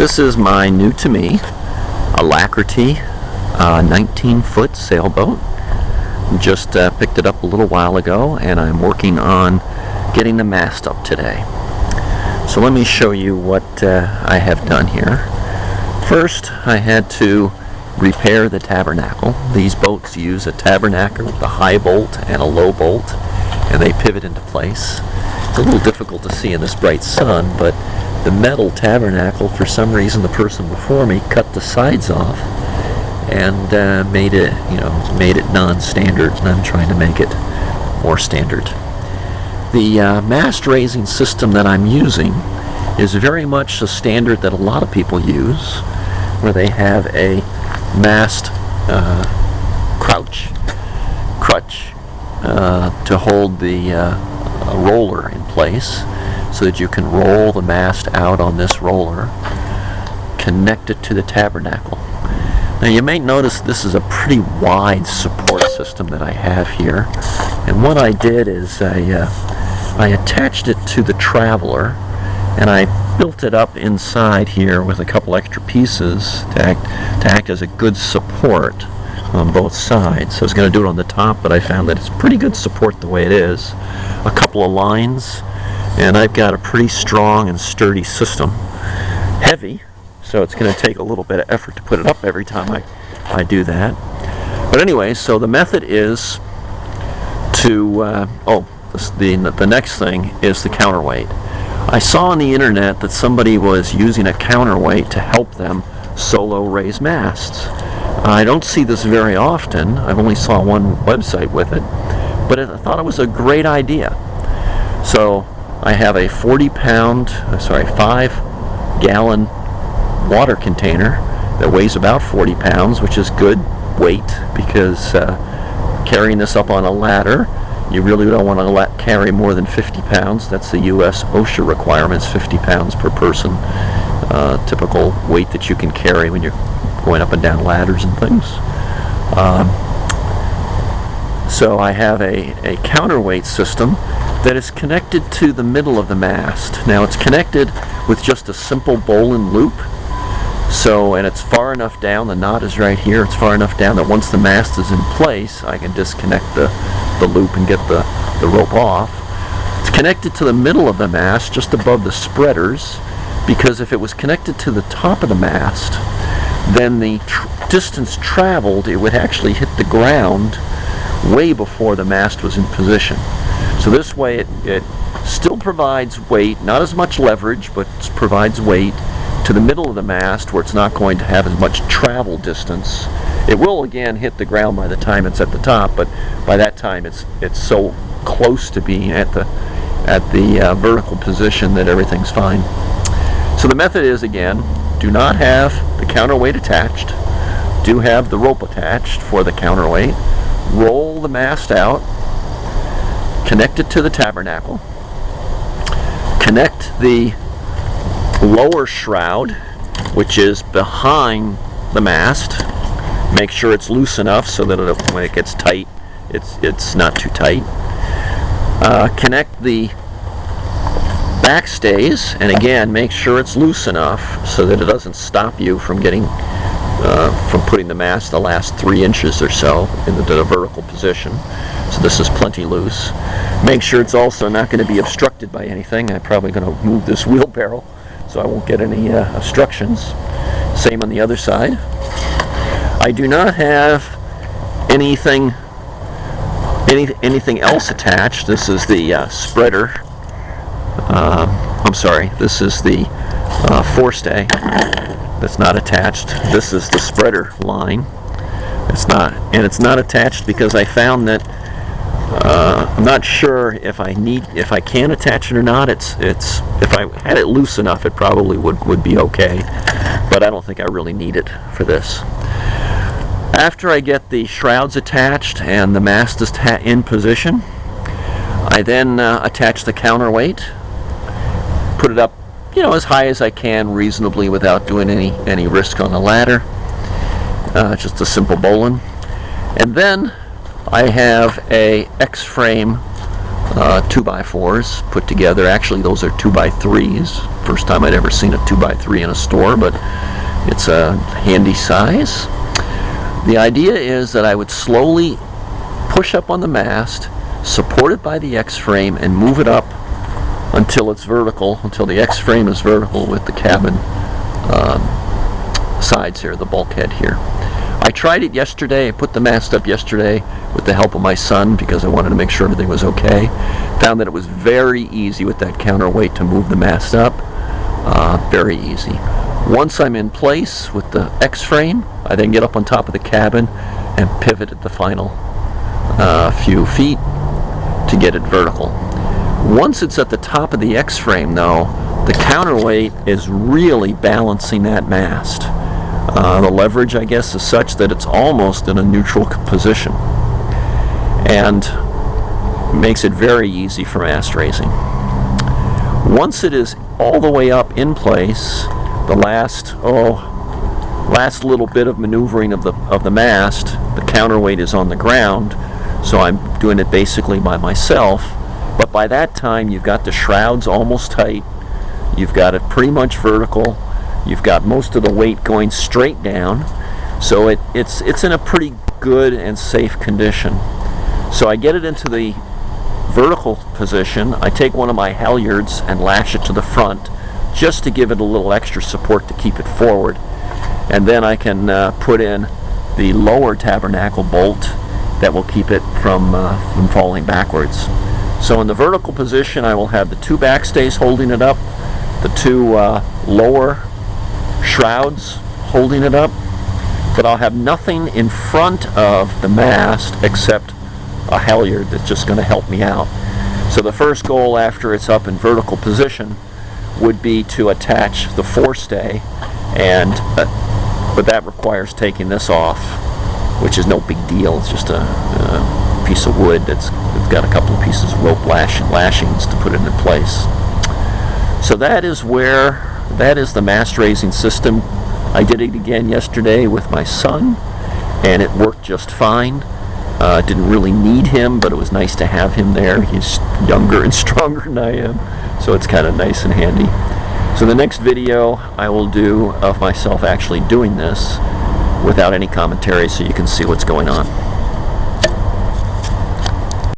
This is my new to me Alacrity 19-foot sailboat. Just picked it up a little while ago, and I'm working on getting the mast up today. So let me show you what I have done here. First, I had to repair the tabernacle. These boats use a tabernacle with a high bolt and a low bolt, and they pivot into place. It's a little difficult to see in this bright sun, but the metal tabernacle, for some reason the person before me cut the sides off and made it non-standard, and I'm trying to make it more standard. The mast raising system that I'm using is very much a standard that a lot of people use, where they have a mast crutch to hold the roller in place, so that you can roll the mast out on this roller, connect it to the tabernacle. Now you may notice this is a pretty wide support system that I have here, and what I did is I attached it to the traveler, and I built it up inside here with a couple extra pieces to act as a good support on both sides. So I was going to do it on the top, but I found that it's pretty good support the way it is. A couple of lines, and I've got a pretty strong and sturdy system. Heavy, so it's going to take a little bit of effort to put it up every time I do that. But anyway, so the method is to, the next thing is the counterweight. I saw on the internet that somebody was using a counterweight to help them solo raise masts. I don't see this very often. I've only saw one website with it, but I thought it was a great idea. So I have a 5-gallon water container that weighs about 40 pounds, which is good weight, because carrying this up on a ladder, you really don't want to carry more than 50 pounds. That's the U.S. OSHA requirements, 50 pounds per person, typical weight that you can carry when you're going up and down ladders and things. So I have a counterweight system that is connected to the middle of the mast. Now it's connected with just a simple bowline loop. So, and it's far enough down, the knot is right here, it's far enough down that once the mast is in place, I can disconnect the loop and get the rope off. It's connected to the middle of the mast, just above the spreaders, because if it was connected to the top of the mast, then the distance traveled, it would actually hit the ground way before the mast was in position. So this way it still provides weight, not as much leverage, but provides weight to the middle of the mast, where it's not going to have as much travel distance. It will again hit the ground by the time it's at the top, but by that time it's so close to being at the vertical position that everything's fine. So the method is, again, do not have the counterweight attached, do have the rope attached for the counterweight, roll the mast out, connect it to the tabernacle, connect the lower shroud, which is behind the mast. Make sure it's loose enough so that when it gets tight, it's not too tight. Connect the backstays, and again, make sure it's loose enough so that it doesn't stop you from getting from putting the mast the last 3 inches or so into the vertical position. So this is plenty loose. Make sure it's also not going to be obstructed by anything. I'm probably going to move this wheelbarrow so I won't get any obstructions. Same on the other side. I do not have anything else attached. This is the spreader. This is the forestay that's not attached. This is the spreader line. It's not attached because I found that I'm not sure if I can attach it or not. If I had it loose enough, it probably would be okay, but I don't think I really need it for this. After I get the shrouds attached and the mast is in position, I then attach the counterweight, put it up, as high as I can reasonably without doing any risk on the ladder. Just a simple bowline, and then I have a X-frame 2x4s put together. Actually, those are 2x3s. First time I'd ever seen a 2x3 in a store, but it's a handy size. The idea is that I would slowly push up on the mast, support it by the X-frame, and move it up until it's vertical, until the X-frame is vertical with the cabin sides here, the bulkhead here. I tried it yesterday. I put the mast up yesterday with the help of my son because I wanted to make sure everything was okay. Found that it was very easy with that counterweight to move the mast up. Very easy. Once I'm in place with the X-frame, I then get up on top of the cabin and pivot at the final few feet to get it vertical. Once it's at the top of the X-frame, though, the counterweight is really balancing that mast. The leverage, I guess, is such that it's almost in a neutral position, and makes it very easy for mast raising. Once it is all the way up in place, the last little bit of maneuvering of the mast, the counterweight is on the ground, so I'm doing it basically by myself. But by that time, you've got the shrouds almost tight, you've got it pretty much vertical, you've got most of the weight going straight down, so it's in a pretty good and safe condition. So I get it into the vertical position. I take one of my halyards and lash it to the front just to give it a little extra support to keep it forward, and then I can put in the lower tabernacle bolt that will keep it from falling backwards. So in the vertical position, I will have the two backstays holding it up, the two lower shrouds holding it up, but I'll have nothing in front of the mast except a halyard that's just going to help me out. So the first goal after it's up in vertical position would be to attach the forestay, and but that requires taking this off, which is no big deal. It's just a piece of wood it's got a couple of pieces of rope lashings to put it in place. So that is the mast raising system. I did it again yesterday with my son, and it worked just fine. Didn't really need him, but it was nice to have him there. He's younger and stronger than I am, so it's kind of nice and handy. So the next video I will do of myself actually doing this without any commentary, so you can see what's going on.